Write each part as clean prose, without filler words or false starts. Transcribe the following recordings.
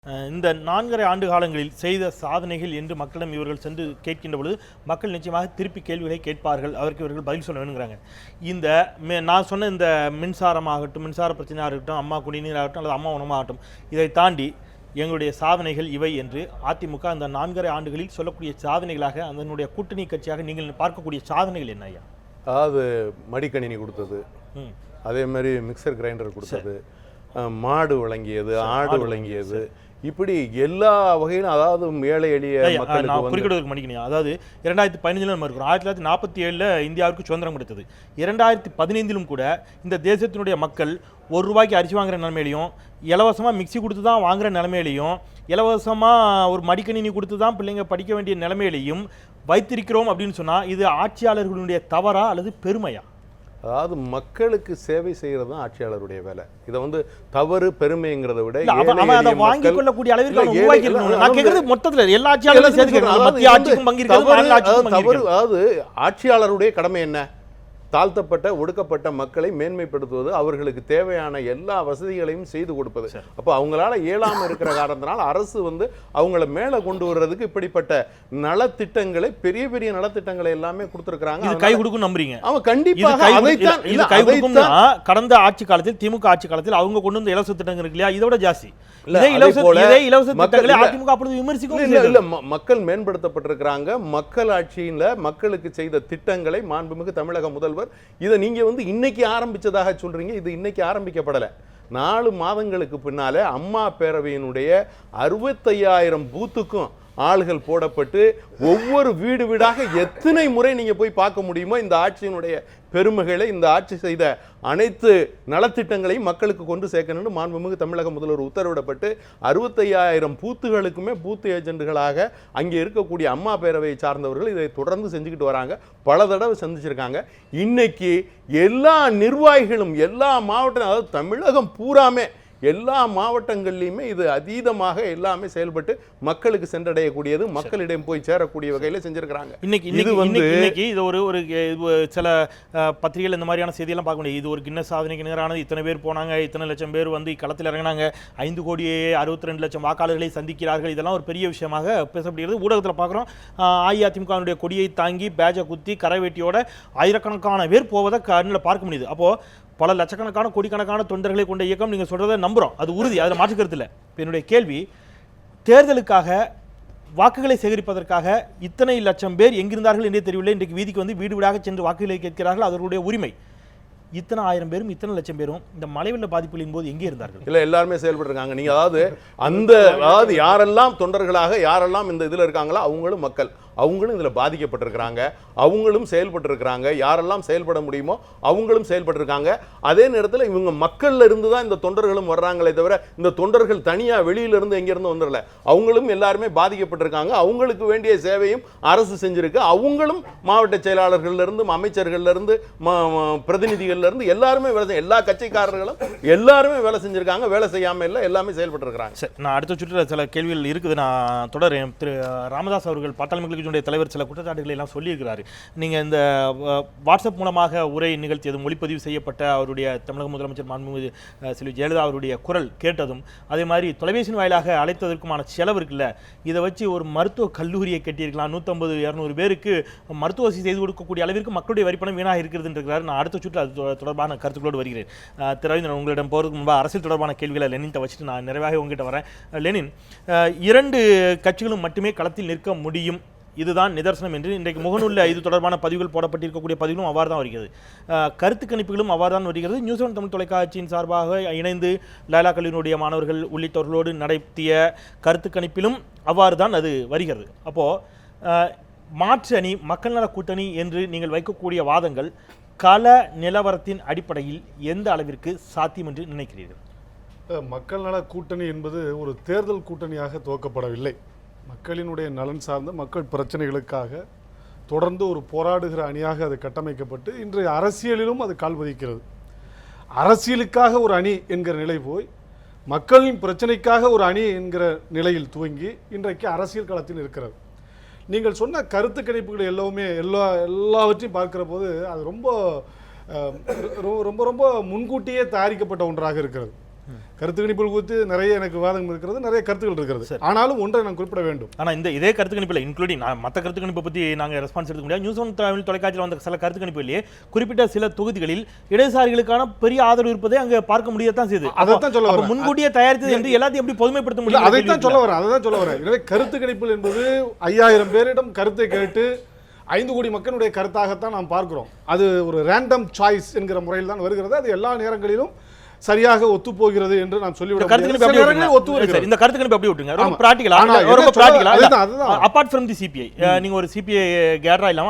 இந்த 4.5 ஆண்டு காலங்களில் செய்த சாதனைகள் என்று மக்களிடம் இவர்கள் சென்று கேட்கின்ற பொழுது மக்கள் நிச்சயமாக திருப்பி கேள்விகளை கேட்பார்கள். அதற்கு இவர்கள் பதில் சொல்ல வேணுங்கிறாங்க. இந்த நான் சொன்ன இந்த மின்சாரமாகட்டும், மின்சார பிரச்சனையாக இருக்கட்டும், அம்மா குடிநீர் ஆகட்டும் அல்லது அம்மா உணவாகட்டும், இதை தாண்டி எங்களுடைய சாதனைகள் இவை என்று அதிமுக அந்த 4.5 ஆண்டுகளில் சொல்லக்கூடிய சாதனைகளாக அதனுடைய கூட்டணி கட்சியாக நீங்கள் பார்க்கக்கூடிய சாதனைகள் என்ன ஐயா? அதாவது மடிக்கணினி கொடுத்தது, அதே மாதிரி மிக்சர் கிரைண்டர் கொடுத்தது, மாடு வழங்கியது, ஆடு வழங்கியது, இப்படி எல்லா வகையிலும், அதாவது ஏழை எளிய மக்களுக்கு குறிப்பிடுவதற்கு மடிக்கணியா. அதாவது 2015 நம்ம இருக்கிறோம். 1947 இந்தியாவுக்கு சுதந்திரம் கிடைத்தது. 2015 கூட இந்த தேசத்தினுடைய மக்கள் ₹1 அரிசி வாங்குற நிலைமையிலையும், இலவசமாக மிக்சி கொடுத்து தான் வாங்குற நிலைமையிலையும், இலவசமாக ஒரு மடிக்கணினி கொடுத்து தான் பிள்ளைங்க படிக்க வேண்டிய நிலைமையிலையும் வைத்திருக்கிறோம் அப்படின்னு சொன்னால் இது ஆட்சியாளர்களுடைய தவறா அல்லது பெருமையா? அதாவது மக்களுக்கு சேவை செய்யறது தான் ஆட்சியாளருடைய வேலை. இதை தவறு பெருமைங்கிறத விட வாங்கிக் கொள்ளக்கூடிய அளவிற்கு மொத்தத்தில் எல்லா ஆட்சியாளர்களும் தவறு. அதாவது ஆட்சியாளருடைய கடமை என்ன? தாழ்த்தப்பட்ட ஒடுக்கப்பட்ட மக்களை மேன்மைப்படுத்துவது, அவர்களுக்கு தேவையான எல்லா வசதிகளையும் செய்து கொடுப்பது. அப்போ அவங்களால இயலாமல் இருக்கிற காரணத்தினால் அரசு அவங்கள மேலே கொண்டு வர்றதுக்கு இப்படிப்பட்ட நலத்திட்டங்களை, பெரிய பெரிய நலத்திட்டங்களை எல்லாமே கொடுத்துருக்காங்க. கை கொடுக்கும் நம்புறீங்க? அவன் கண்டிப்பாக கடந்த ஆட்சி காலத்தில், திமுக ஆட்சி காலத்தில் அவங்க கொண்டு வந்த இலவச திட்டங்கள் இருக்கு இல்லையா, இதோட ஜாஸ்தி மக்கள் மேம்படுத்தப்பட்டிருக்கிறாங்க. மக்கள் ஆட்சியில மக்களுக்கு செய்த திட்டங்களை மாண்புமிகு தமிழக முதல்வர் இதை நீங்க இன்னைக்கு ஆரம்பிச்சதாக சொல்றீங்க. இது இன்னைக்கு ஆரம்பிக்கப்படல. 4 மாதங்களுக்கு பின்னாலே அம்மா பேரவையினுடைய 65,000 பூத்துக்கும் ஆள்கள் போடப்பட்டு ஒவ்வொரு வீடு வீடாக எத்தனை முறை நீங்க போய் பார்க்க முடியுமோ இந்த ஆட்சியினுடைய பெருமைகளை, இந்த ஆட்சி செய்த அனைத்து நலத்திட்டங்களையும் மக்களுக்கு கொண்டு சேர்க்கணும்னு மாண்புமிகு தமிழக முதல்வர் உத்தரவிடப்பட்டு 65,000 பூத்துகளுக்குமே பூத்து ஏஜென்ட்டுகளாக அங்கே இருக்கக்கூடிய அம்மா பேரவையை சார்ந்தவர்கள் இதை தொடர்ந்து செஞ்சுக்கிட்டு வராங்க. பல தடவை சந்திச்சிருக்காங்க. இன்னைக்கு எல்லா நிர்வாகிகளும் எல்லா மாவட்டம், அதாவது தமிழகம் பூராமே எல்லா மாவட்டங்கள்லையுமே இது அதீதமாக எல்லாமே செயல்பட்டு மக்களுக்கு சென்றடையக்கூடியது, மக்களிடம் போய் சேரக்கூடிய வகையில் செஞ்சிருக்கிறாங்க. இன்னைக்கு இது ஒரு சில பத்திரிகைகள் இந்த மாதிரியான செய்தியெல்லாம் பார்க்க முடியும். இது ஒரு கின்னஸ் சாதனைக்கு நிகரானது. இத்தனை பேர் போனாங்க, இத்தனை லட்சம் பேர் களத்தில் இறங்கினாங்க, 5,62,00,000 வாக்காளர்களை சந்திக்கிறார்கள். இதெல்லாம் ஒரு பெரிய விஷயமாக பேசப்படுகிறது. ஊடகத்தில் பார்க்குறோம், அஇஅதிமுகவுடைய கொடியை தாங்கி பேஜை குத்தி கரைவேட்டியோட ஆயிரக்கணக்கான பேர் போவதை கண்ணில் பார்க்க முடியுது. அப்போது பல லட்சக்கணக்கான கோடிக்கணக்கான தொண்டர்களை கொண்ட இயக்கம் நீங்கள் சொல்றதை நம்புறோம், அது உறுதி, அதில் மாற்றுக்கிறது இல்லை. என்னுடைய கேள்வி, தேர்தலுக்காக வாக்குகளை சேகரிப்பதற்காக இத்தனை லட்சம் பேர் எங்கிருந்தார்கள் என்றே தெரியவில்லை. இன்றைக்கு வீதிக்கு வீடு வீடாக சென்று வாக்குகளை கேட்கிறார்கள், அவர்களுடைய உரிமை. இத்தனை 1000 பேரும் இத்தனை லட்சம் பேரும் இந்த மழை வெள்ள பாதிப்புகளின் போது எங்கே இருந்தார்கள்? இல்லை, எல்லாருமே செயல்பட்டுருக்காங்க. நீங்கள் அதாவது யாரெல்லாம் தொண்டர்களாக யாரெல்லாம் இந்த இதில் இருக்காங்களோ அவங்களும் மக்கள், அவங்களும் இதில் பாதிக்கப்பட்டிருக்கிறாங்க, அவங்களும் செயல்பட்டுருக்கிறாங்க. யாரெல்லாம் செயல்பட முடியுமோ அவங்களும் செயல்பட்டுருக்காங்க. அதே நேரத்தில் இவங்க மக்கள்ல இருந்து தான் இந்த தொண்டர்களும் வர்றாங்களே தவிர இந்த தொண்டர்கள் தனியாக வெளியிலிருந்து எங்கேருந்து வந்துடல. அவங்களும் எல்லாருமே பாதிக்கப்பட்டிருக்காங்க. அவங்களுக்கு வேண்டிய சேவையும் அரசு செஞ்சிருக்கு. அவங்களும் மாவட்ட செயலாளர்கள்ல இருந்தும் அமைச்சர்கள்ல இருந்து பிரதிநிதிகள்ல இருந்து எல்லாருமே வேலை, எல்லா கட்சிக்காரர்களும் எல்லாருமே வேலை செஞ்சிருக்காங்க. வேலை செய்யாம இல்லை, எல்லாமே செயல்பட்டுருக்கிறாங்க. சரி, நான் அடுத்த சுற்றுல சில கேள்விகள் இருக்குது, நான் தொடரேன். திரு ராமதாஸ் அவர்கள் பாட்டாளி மக்கள் கட்சியினுடைய தலைவர் சில குற்றச்சாட்டுகளை எல்லாம் சொல்லியிருக்கிறாரு. நீங்கள் இந்த வாட்ஸ்அப் மூலமாக உரை நிகழ்த்தியதும், ஒளிப்பதிவு செய்யப்பட்ட அவருடைய தமிழக முதலமைச்சர் மாண்புமிகு செல்வி ஜெயலலிதா அவருடைய குரல் கேட்டதும், அதே மாதிரி தொலைபேசியின் வாயிலாக அழைத்ததற்குமான செலவு இருக்குல்ல, இதை வச்சு ஒரு மருத்துவ கல்லூரியை கட்டியிருக்கலாம். 150-200 பேருக்கு மருத்துவ வசதி செய்து கொடுக்கக்கூடிய அளவிற்கு மக்களுடைய வரிப்பணம் வீணாக இருக்கிறதுன்றார். நான் அடுத்த சுற்று அது தொடர்பான கருத்துக்களோடு வருகிறேன். திரு ரவீந்திரன், உங்களிடம் போகிறதுக்கு முன்பாக அரசியல் தொடர்பான கேள்விகளை லெனின்ட்ட வச்சுட்டு நான் நிறைவாக உங்ககிட்ட வரேன். லெனின், 2 கட்சிகளும் மட்டுமே களத்தில் நிற்க முடியும், இதுதான் நிதர்சனம் என்று இன்றைக்கு முகநூலில் இது தொடர்பான பதிவுகள் போடப்பட்டிருக்கக்கூடிய பதிவுகளும் அவ்வாறு தான் வருகிறது. கருத்து கணிப்புகளும் அவ்வாறு தான் வருகிறது. நியூஸ் 7 தமிழ் தொலைக்காட்சியின் சார்பாக இணைந்து லைலா கல்லூரியினுடைய மாணவர்கள் உள்ளிட்டவர்களோடு நடத்திய கருத்து கணிப்பிலும் அவ்வாறு தான் அது வருகிறது. அப்போது மாற்று அணி, மக்கள் நல கூட்டணி என்று நீங்கள் வைக்கக்கூடிய வாதங்கள் கள நிலவரத்தின் அடிப்படையில் எந்த அளவிற்கு சாத்தியம் என்று நினைக்கிறீர்கள்? மக்கள் நல கூட்டணி என்பது ஒரு தேர்தல் கூட்டணியாக துவக்கப்படவில்லை. மக்களினுடைய நலன் சார்ந்த மக்கள் பிரச்சனைகளுக்காக தொடர்ந்து ஒரு போராடுகிற அணியாக அது கட்டமைக்கப்பட்டு இன்றைய அரசியலிலும் அது கால்பதிக்கிறது. அரசியலுக்காக ஒரு அணி என்கிற நிலை போய் மக்களின் பிரச்சனைக்காக ஒரு அணி என்கிற நிலையில் துவங்கி இன்றைக்கு அரசியல் களத்தில் இருக்கிறது. நீங்கள் சொன்ன கருத்து கணிப்புகள் எல்லாவற்றையும் பார்க்கிற போது அது ரொம்ப ரொம்ப ரொம்ப முன்கூட்டியே தயாரிக்கப்பட்ட ஒன்றாக இருக்கிறது. கருத்து கணிப்புகள் குறித்து நிறைய எனக்கு வாதம் இருக்கிறது, நிறைய கருத்துக்கள் இருக்கிறது. ஆனாலும் ஒன்றை நான் குறிப்பிட வேண்டும். ஆனா இதே கருத்து கணிப்பில் இன்க்ளூடிங் மற்ற கருத்து கணிப்பை பத்தி நாங்க ரெஸ்பான்ஸ் எடுக்க முடியாது. நியூஸ் ஒன் தமிழ் தொலைக்காட்சியில் வந்த சில கருத்து கணிப்புகளிலே குறிப்பிட்ட சில தொகுதிகளில் இடதுசாரிகளுக்கான பெரிய ஆதரவு இருப்பதை அங்க பார்க்க முடியத்தான் செய்யுது. அதைத்தான் சொல்ல வரேன். முன்கூட்டியே தயாரித்தது என்று எல்லாத்தையும் எப்படி பொதுமைப்படுத்த முடியும்? அதைத்தான் சொல்ல வரேன். எனவே கருத்து கணிப்புகள் என்பது 5000 பேரிடம் கருத்தை கேட்டு 5 கோடி மக்களுடைய கருத்தாகத்தான் நாம் பார்க்கிறோம். அது ஒரு ரேண்டம் சாய்ஸ் என்கிற முறையில் தான் வருகிறது. அது எல்லா நேரங்களிலும் சரியாக ஒத்து போகிறது என்று நான் சொல்லிவிட இந்த கருத்து கணிப்பு அப்படி விட்டுங்க. ரொம்ப பிராக்டிகலா அபார்ட் ஃப்ரம் தி சிபிஐ, நீங்க ஒரு சிபிஐ கேடரா இல்லாம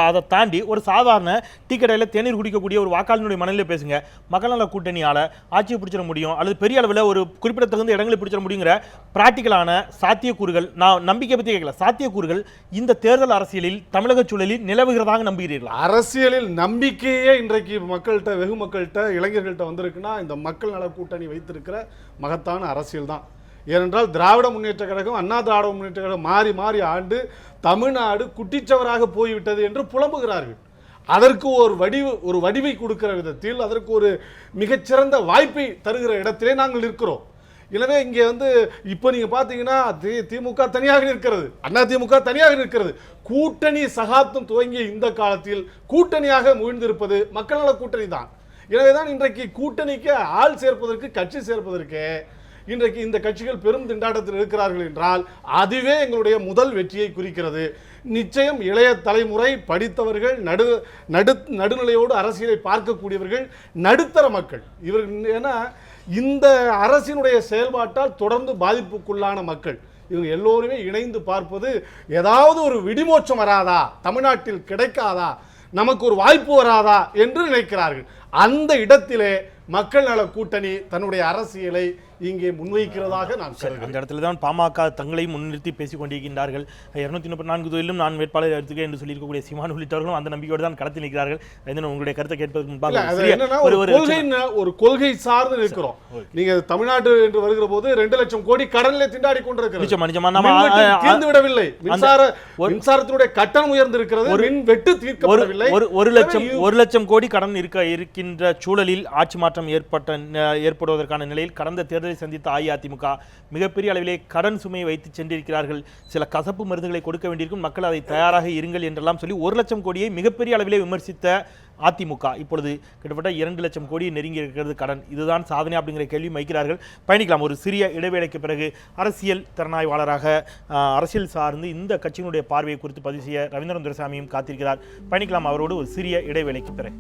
அதை தாண்டி ஒரு சாதாரண டீ கடையில தேநீர் குடிக்கக்கூடிய ஒரு வாக்காளனுடைய மனநிலை பேசுங்க. மக்கள் நல கூட்டணியால ஆட்சியை பிடிச்சிட முடியும் அல்லது பெரிய அளவில் ஒரு குறிப்பிடத்தகுந்த இடங்களை பிடிச்சிட முடியுங்கிற பிராக்டிகலான சாத்தியக்கூறுகள், நான் நம்பிக்கை பத்தி கேட்கல, சாத்தியக்கூறுகள் இந்த தேர்தல் அரசியலில் தமிழக சூழலில் நிலவுகிறதாக நம்புகிறீர்களா? அரசியலில் நம்பிக்கையே இன்றைக்கு மக்கள்கிட்ட, வெகு மக்கள்கிட்ட, இளைஞர்கள்ட்ட வந்திருக்குன்னா இந்த மக்கள் நல கூட்டணி வைத்திருக்கிற மகத்தான அரசியல் தான். ஏனென்றால் திராவிட முன்னேற்ற கழகம், அண்ணா திராவிட முன்னேற்ற கழகம் மாறி மாறி ஆண்டு தமிழ்நாடு குட்டிச்சவராக போய்விட்டது என்று புலம்புகிறார்கள். அதற்கு ஒரு வடிவை கொடுக்கிற விதத்தில், அதற்கு ஒரு மிகச்சிறந்த வாய்ப்பை தருகிற இடத்திலே நாங்கள் இருக்கிறோம். எனவே இங்கே இப்போ நீங்க பாத்தீங்கன்னா திமுக தனியாக இருக்கிறது, அண்ணா திமுக தனியாக இருக்கிறது. கூட்டணி சகாப்தம் துவங்கிய இந்த காலத்தில் கூட்டணியாக முயன்றிருப்பது மக்கள் நல கூட்டணி தான். எனவேதான் இன்றைக்கு கூட்டணிக்கு ஆள் சேர்ப்பதற்கு, கட்சி சேர்ப்பதற்கு இன்றைக்கு இந்த கட்சிகள் பெரும் திண்டாட்டத்தில் இருக்கிறார்கள் என்றால் அதுவே எங்களுடைய முதல் வெற்றியை குறிக்கிறது. நிச்சயம் இளைய தலைமுறை, படித்தவர்கள், நடுநிலையோடு அரசியலை பார்க்கக்கூடியவர்கள், நடுத்தர மக்கள் இவர்கள், ஏன்னா இந்த அரசினுடைய செயல்பாட்டால் தொடர்ந்து பாதிப்புக்குள்ளான மக்கள் இவங்க எல்லோருமே இணைந்து பார்ப்பது, ஏதாவது ஒரு விடிமோட்சம் வராதா, தமிழ்நாட்டில் கிடைக்காதா, நமக்கு ஒரு வாய்ப்பு வராதா என்று நினைக்கிறார்கள். அந்த இடத்திலே மக்கள் நல கூட்டணி தன்னுடைய அரசியலை இங்கே முன்வைக்கிறதாக நான் கருதுகிறேன். அந்த இடத்துல தான் பாமக தங்களை முன்னிறுத்தி பேசிக் கொண்டிருக்கின்றார்கள். 234 தொழிலும் நான் வேட்பாளர் எடுத்துக்க என்று சொல்லியிருக்கக்கூடிய சீமான் உள்ளிட்டவர்களும் அந்த நம்பிக்கையோடு தான் களத்தில் நிற்கிறார்கள். உங்களுடைய கருத்தை கேட்பதற்கு முன்பாக ஒரு கொள்கை சார்ந்து இருக்கிறோம். நீங்க தமிழ்நாடு என்று வருகிற போது 2 லட்சம் கோடி கடனிலே திண்டாடி கொண்டிருக்கிறது. தீர்ந்து விடவில்லை. மின்சாரத்தினுடைய கட்டணம் உயர்ந்திருக்கிறது, மின் வெட்டு தீர்க்கப்படவில்லை. 1 லட்சம் கோடி கடன் இருக்கின்ற சூழலில் ஆட்சி மாற்றம் ஏற்படுவதற்கான நிலையில் கடந்த தேர்தல் சந்தித்த அஇஅதிமுக மிகப்பெரிய அளவிலே கடன் சுமையை வைத்து சென்றிருக்கிறார்கள். சில கசப்பு மருந்துகளை கொடுக்க வேண்டியிருக்கும், மக்கள் அதை தயாராக இருங்கள் என்றெல்லாம் சொல்லி 1 லட்சம் கோடியை மிகப்பெரிய அளவிலே விமர்சித்த அதிமுக இப்பொழுது கிட்டத்தட்ட 2 லட்சம் கோடி நெருங்கி இருக்கிறது கடன். இதுதான் சாதனை அப்படிங்கிற கேள்வி வைக்கிறார்கள். பயணிக்கலாம். ஒரு சிறிய இடைவேளைக்கு பிறகு அரசியல் திறனாய்வாளராக அரசியல் சார்ந்து இந்த கட்சியினுடைய பார்வையை குறித்து பதிவு செய்ய ரவீந்திரன் துரைசாமியும் காத்திருக்கிறார். பயணிக்கலாம் அவரோடு ஒரு சிறிய இடைவேளைக்கு பிறகு.